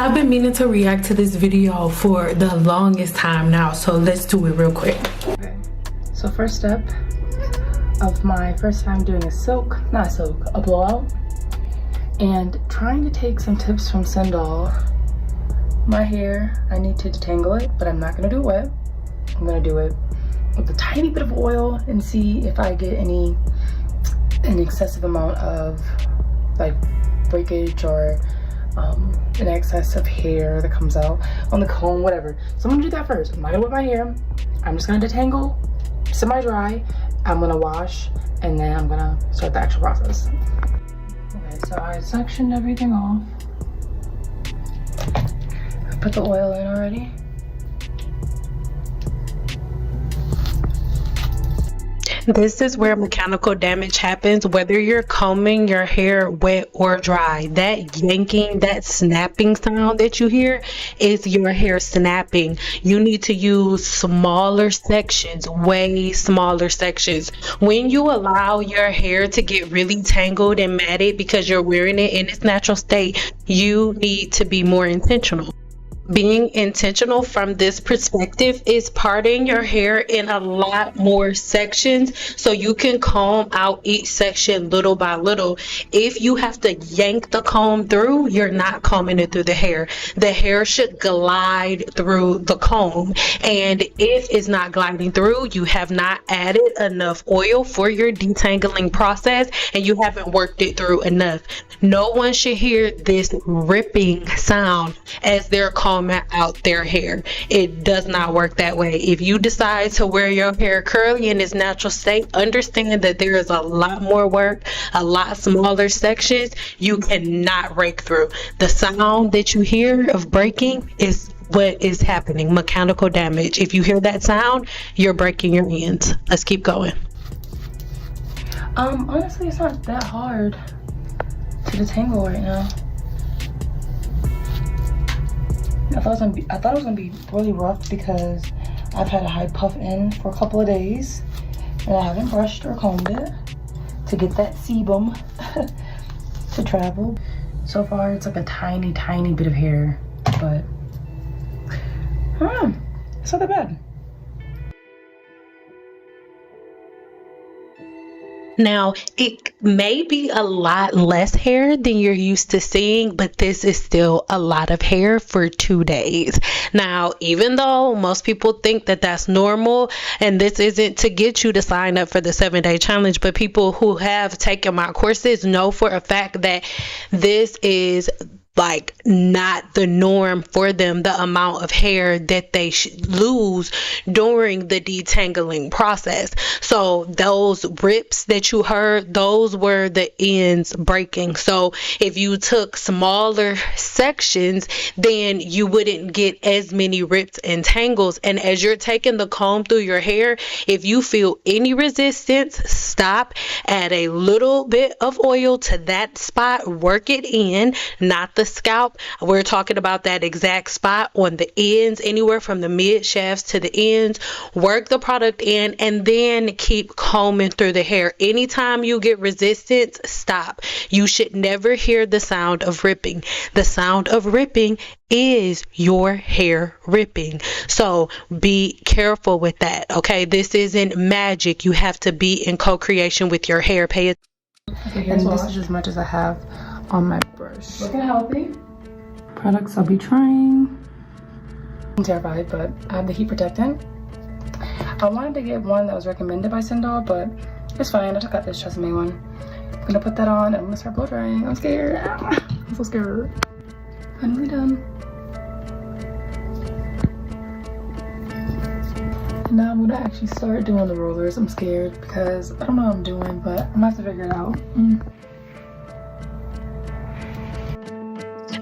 I've been meaning to react to this video for the longest time now, so let's do it real quick. Okay, so first step of my first time doing a blowout, and trying to take some tips from Sendal. My hair, I need to detangle it, but I'm not gonna do it wet. I'm gonna do it with a tiny bit of oil and see if I get an excessive amount of like breakage or an excess of hair that comes out on the comb, whatever. So I'm gonna do that first. I'm not gonna wet my hair. I'm just gonna detangle, semi-dry. I'm gonna wash, and then I'm gonna start the actual process. Okay, so I sectioned everything off. I put the oil in already. This is where mechanical damage happens, whether you're combing your hair wet or dry. That yanking, that snapping sound that you hear is your hair snapping. You need to use smaller sections, way smaller sections. When you allow your hair to get really tangled and matted because you're wearing it in its natural state, you need to be more intentional. Being intentional from this perspective is parting your hair in a lot more sections so you can comb out each section little by little. If you have to yank the comb through, you're not combing it through the hair. The hair should glide through the comb, and if it's not gliding through, you have not added enough oil for your detangling process and you haven't worked it through enough. No one should hear this ripping sound as they're combing out their hair. It does not work that way. If you decide to wear your hair curly in its natural state, understand that there is a lot more work, a lot smaller sections you cannot rake through. The sound that you hear of breaking is what is happening, mechanical damage. If you hear that sound, you're breaking your ends. Let's keep going. Honestly, it's not that hard to detangle right now. I thought it was gonna be really rough because I've had a high puff in for a couple of days and I haven't brushed or combed it to get that sebum to travel. So far it's like a tiny bit of hair, but I don't know, it's not that bad. Now, it may be a lot less hair than you're used to seeing, but this is still a lot of hair for 2 days. Now, even though most people think that that's normal, and this isn't to get you to sign up for the 7-day challenge, but people who have taken my courses know for a fact that this is like not the norm for them, the amount of hair that they lose during the detangling process. So those rips that you heard, those were the ends breaking. So if you took smaller sections, then you wouldn't get as many rips and tangles. And as you're taking the comb through your hair, if you feel any resistance, stop, add a little bit of oil to that spot, work it in, not the scalp. We're talking about that exact spot on the ends, anywhere from the mid shafts to the ends. Work the product in and then keep combing through the hair. Anytime you get resistance, stop. You should never hear the sound of ripping. The sound of ripping is your hair ripping. So be careful with that, okay? This isn't magic. You have to be in co-creation with your hair. Pay attention. Okay, and this is as much as I have on my brush. Looking healthy. Products I'll be trying. I'm terrified, but I have the heat protectant. I wanted to get one that was recommended by Sendal, but it's fine. I just got this Tresemme one. I'm gonna put that on and I'm gonna start blow drying. I'm scared. I'm so scared. Finally done. Now I'm gonna actually start doing the rollers. I'm scared because I don't know what I'm doing, but I'm gonna have to figure it out.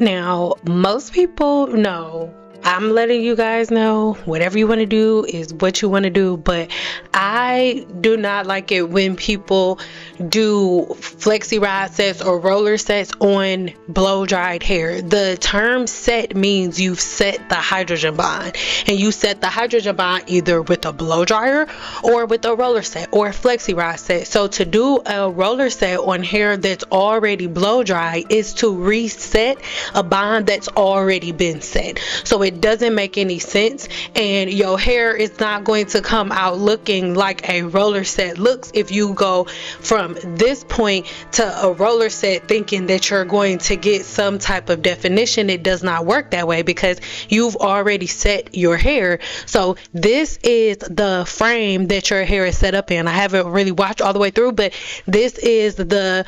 Now, most people know I'm letting you guys know whatever you want to do is what you want to do, but I do not like it when people do flexi rod sets or roller sets on blow dried hair. The term set means you've set the hydrogen bond, and you set the hydrogen bond either with a blow dryer or with a roller set or a flexi rod set. So to do a roller set on hair that's already blow dry is to reset a bond that's already been set. So it doesn't make any sense, and your hair is not going to come out looking like a roller set looks if you go from this point to a roller set thinking that you're going to get some type of definition. It does not work that way because you've already set your hair. So this is the frame that your hair is set up in. I haven't really watched all the way through, but this is the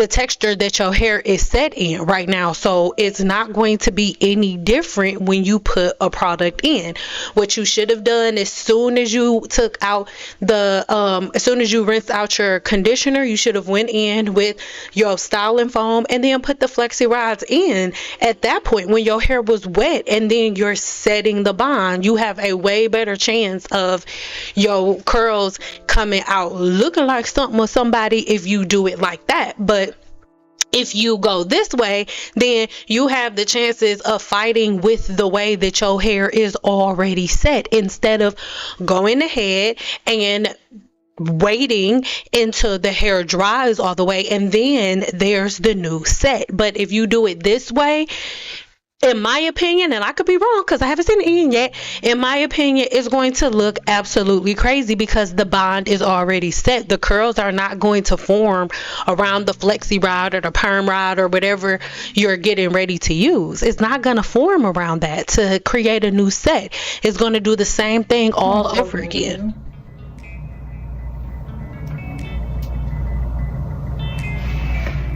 texture that your hair is set in right now. So it's not going to be any different when you put a product in. What you should have done as soon as you took out as soon as you rinsed out your conditioner, you should have went in with your styling foam and then put the flexi rods in at that point when your hair was wet, and then you're setting the bond. You have a way better chance of your curls coming out looking like something or somebody if you do it like that. But if you go this way, then you have the chances of fighting with the way that your hair is already set, instead of going ahead and waiting until the hair dries all the way and then there's the new set. But if you do it this way, in my opinion, and I could be wrong because I haven't seen it in yet, in my opinion, it's going to look absolutely crazy because the bond is already set. The curls are not going to form around the flexi rod or the perm rod or whatever you're getting ready to use. It's not going to form around that to create a new set. It's going to do the same thing all over again.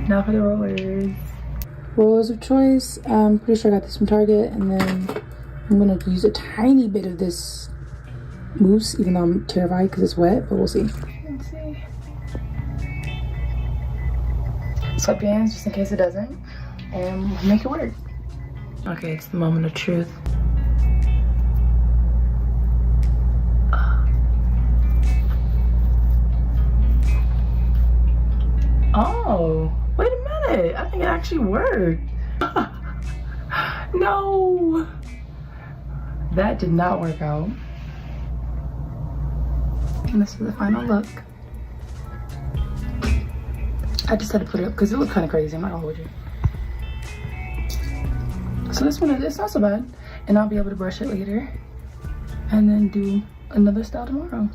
Now for the rollers. Rollers of choice. I'm pretty sure I got this from Target, and then I'm gonna use a tiny bit of this mousse, even though I'm terrified because it's wet, but we'll see. Let's see. Sweatbands, just in case it doesn't, and we'll make it work. Okay, it's the moment of truth. Oh, wait a minute. I think it actually worked. No, that did not work out. And this is the final look. I just had to put it up because it looked kind of crazy. I'm not gonna hold you. So this one, it's not so bad. And I'll be able to brush it later and then do another style tomorrow.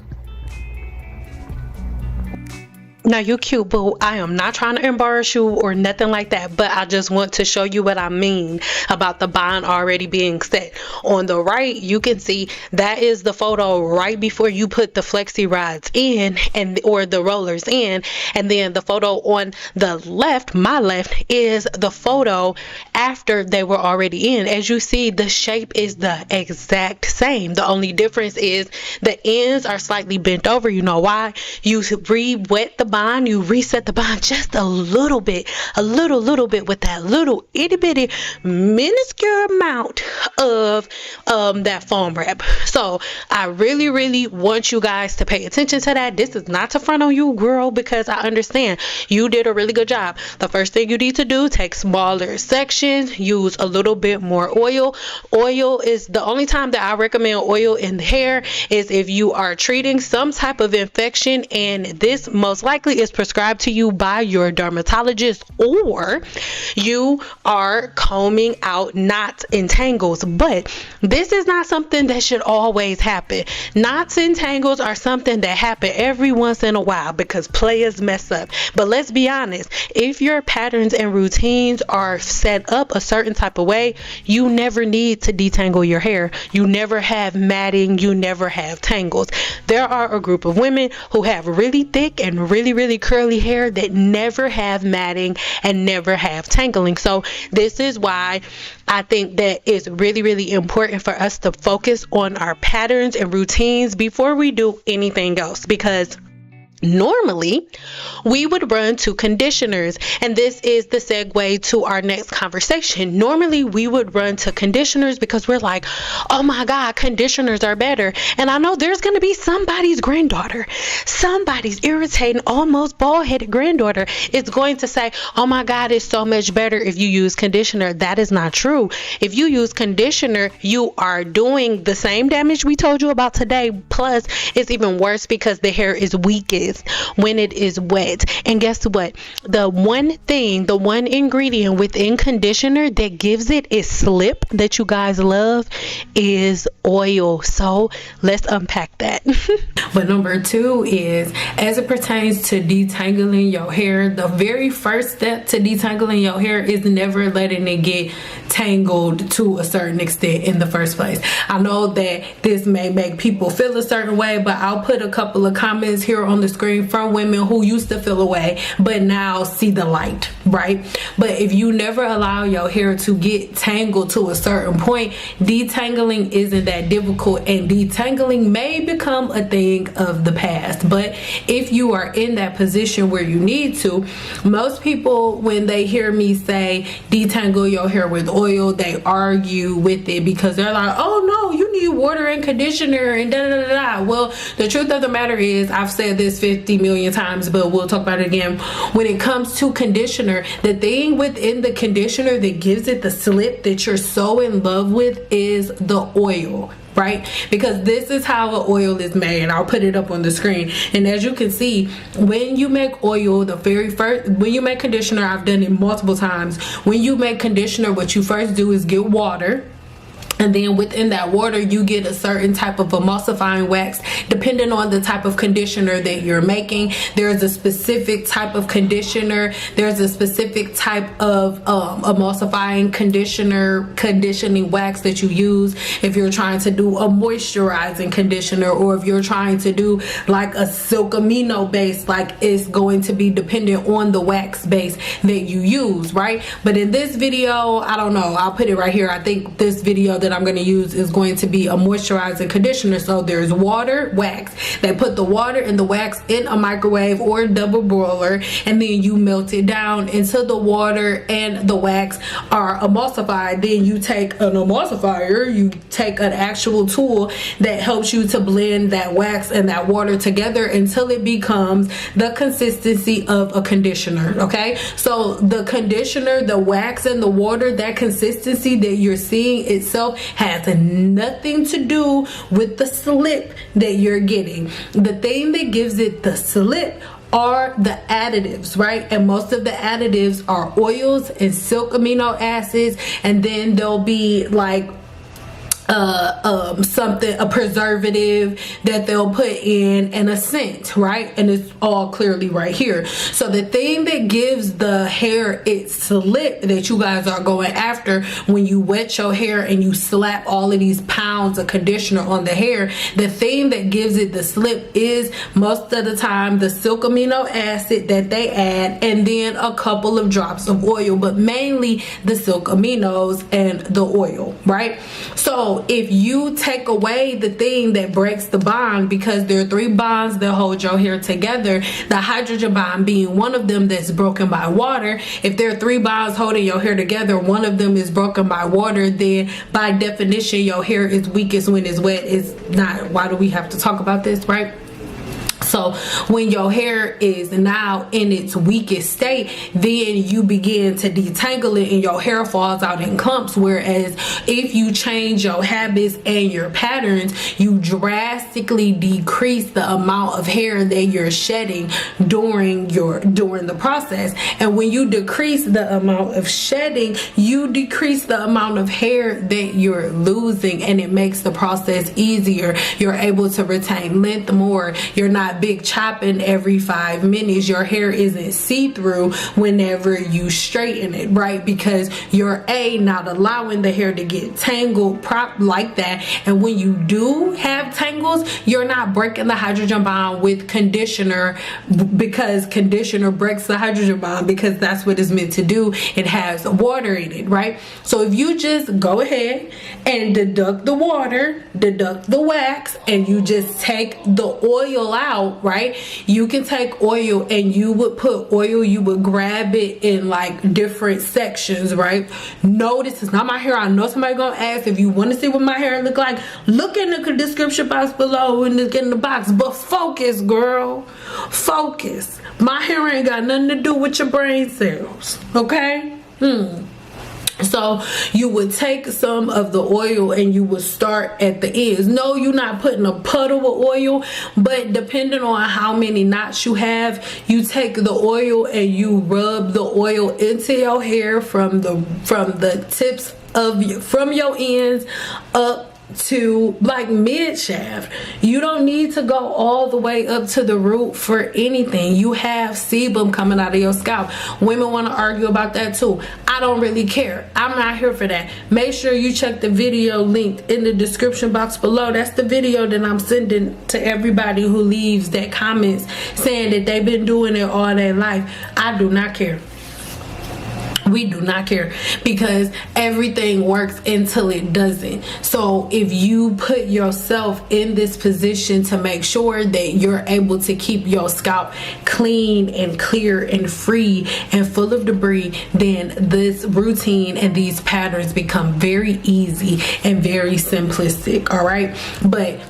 Now you cute, boo. I am not trying to embarrass you or nothing like that, but I just want to show you what I mean about the bond already being set. On the right, you can see that is the photo right before you put the flexi rods in or the rollers in, and then the photo on the left, my left, is the photo after they were already in. As you see, the shape is the exact same. The only difference is the ends are slightly bent over. You know why? You re-wet the bond, you reset the bond just a little bit with that little itty bitty minuscule amount of that foam wrap. So I really want you guys to pay attention to that. This is not to front on you, girl, because I understand you did a really good job. The first thing you need to do, take smaller sections, use a little bit more oil. Oil is the only time that I recommend oil in the hair is if you are treating some type of infection, and this most likely is prescribed to you by your dermatologist, or you are combing out knots and tangles. But this is not something that should always happen. Knots and tangles are something that happen every once in a while because players mess up. But let's be honest, if your patterns and routines are set up a certain type of way, you never need to detangle your hair. You never have matting, you never have tangles. There are a group of women who have really thick and really curly hair that never have matting and never have tangling. So this is why I think that it's really important for us to focus on our patterns and routines before we do anything else, because Normally, we would run to conditioners, and this is the segue to our next conversation. Normally, we would run to conditioners because we're like, oh my God, conditioners are better. And I know there's going to be somebody's granddaughter, somebody's irritating, almost bald-headed granddaughter is going to say, oh my God, it's so much better if you use conditioner. That is not true. If you use conditioner, you are doing the same damage we told you about today, plus it's even worse because the hair is weakest when it is wet. And guess what? The one ingredient within conditioner that gives it its slip that you guys love is oil. So let's unpack that. But number 2 is, as it pertains to detangling your hair, the very first step to detangling your hair is never letting it get tangled to a certain extent in the first place. I know that this may make people feel a certain way, but I'll put a couple of comments here on the screen from women who used to feel away but now see the light, right? But if you never allow your hair to get tangled to a certain point, detangling isn't that difficult, and detangling may become a thing of the past. But if you are in that position where you need to, most people, when they hear me say detangle your hair with oil, they argue with it because they're like, oh no, you need water and conditioner and da da da da. Well, the truth of the matter is, I've said this 50 million times, but we'll talk about it again. When it comes to conditioner, the thing within the conditioner that gives it the slip that you're so in love with is the oil, right? Because this is how an oil is made. I'll put it up on the screen. And as you can see, when you make oil, when you make conditioner, I've done it multiple times. When you make conditioner, what you first do is get water. And then within that water, you get a certain type of emulsifying wax. Depending on the type of conditioner that you're making, there's a specific type of conditioner. There's a specific type of emulsifying conditioning wax that you use if you're trying to do a moisturizing conditioner, or if you're trying to do like a silk amino base, like it's going to be dependent on the wax base that you use, right? But in this video, I don't know, I'll put it right here. I think this video that I'm going to use is going to be a moisturizing conditioner. So there's water, wax. They put the water and the wax in a microwave or a double broiler, and then you melt it down until the water and the wax are emulsified. Then you take an emulsifier, you take an actual tool that helps you to blend that wax and that water together until it becomes the consistency of a conditioner. Okay, so the conditioner, the wax and the water, that consistency that you're seeing itself has nothing to do with the slip that you're getting. The thing that gives it the slip are the additives, right? And most of the additives are oils and silk amino acids, and then there'll be like a preservative that they'll put in, and a scent, right? And it's all clearly right here. So the thing that gives the hair its slip that you guys are going after when you wet your hair and you slap all of these pounds of conditioner on the hair, the thing that gives it the slip is most of the time the silk amino acid that they add, and then a couple of drops of oil, but mainly the silk aminos and the oil, right? So if you take away the thing that breaks the bond, because there are 3 bonds that hold your hair together, the hydrogen bond being one of them that's broken by water. If there are 3 bonds holding your hair together, one of them is broken by water, then by definition your hair is weakest when it's wet. It's not, why do we have to talk about this, right? So when your hair is now in its weakest state, then you begin to detangle it and your hair falls out in clumps. Whereas if you change your habits and your patterns, you drastically decrease the amount of hair that you're shedding during the process. And when you decrease the amount of shedding, you decrease the amount of hair that you're losing, and it makes the process easier. You're able to retain length more. You're not big chopping every 5 minutes. Your hair isn't see-through whenever you straighten it, right? Because you're not allowing the hair to get tangled like that. And when you do have tangles, you're not breaking the hydrogen bond with conditioner, because conditioner breaks the hydrogen bond, because that's what it's meant to do. It has water in it, right? So if you just go ahead and deduct the water, deduct the wax, and you just take the oil out, out, right, you can take oil and you would put oil, you would grab it in like different sections, right? No, this is not my hair. I know somebody gonna ask. If you want to see what my hair look like, look in the description box below and look in the box. But focus, girl, focus. My hair ain't got nothing to do with your brain cells, okay? So you would take some of the oil and you would start at the ends. No, you're not putting a puddle of oil, but depending on how many knots you have, you take the oil and you rub the oil into your hair from the tips of from your ends up to like mid shaft. You don't need to go all the way up to the root for anything. You have sebum coming out of your scalp. Women want to argue about that too. I don't really care. I'm not here for that. Make sure you check the video linked in the description box below. That's the video that I'm sending to everybody who leaves that comments saying that they've been doing it all their life. I do not care. We do not care, because everything works until it doesn't. So if you put yourself in this position to make sure that you're able to keep your scalp clean and clear and free and full of debris, then this routine and these patterns become very easy and very simplistic. All right, but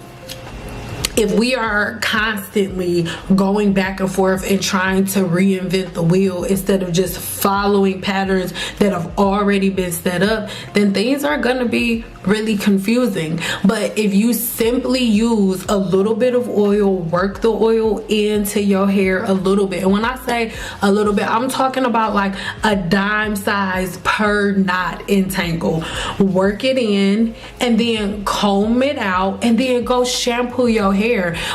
if we are constantly going back and forth and trying to reinvent the wheel instead of just following patterns that have already been set up, then things are going to be really confusing. But if you simply use a little bit of oil, work the oil into your hair a little bit, and when I say a little bit, I'm talking about like a dime size per knot entangle. Work it in and then comb it out, and then go shampoo your hair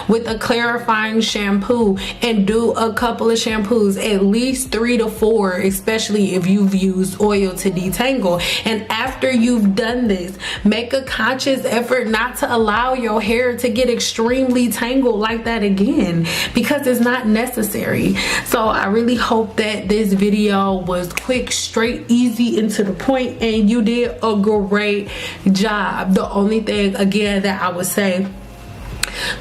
with a clarifying shampoo, and do a couple of shampoos, at least 3 to 4, especially if you've used oil to detangle. And after you've done this, make a conscious effort not to allow your hair to get extremely tangled like that again, because it's not necessary. So I really hope that this video was quick, straight, easy, and to the point, and you did a great job. The only thing again that I would say,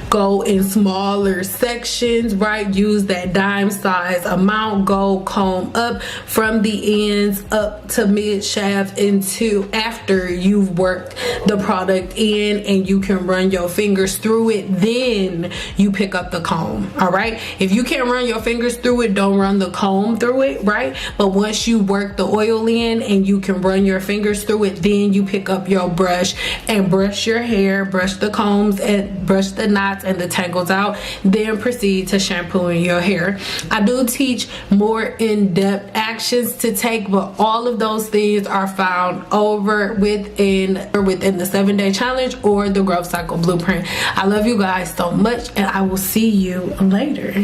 go in smaller sections, right? Use that dime size amount. Go comb up from the ends up to mid shaft into after you've worked the product in and you can run your fingers through it. Then you pick up the comb. All right, if you can't run your fingers through it, don't run the comb through it, right? But once you work the oil in and you can run your fingers through it, then you pick up your brush and brush your hair, brush the combs and brush the knots and the tangles out, then proceed to shampooing your hair. I do teach more in-depth actions to take, but all of those things are found over within the 7-day challenge or the growth cycle blueprint. I love you guys so much, and I will see you later.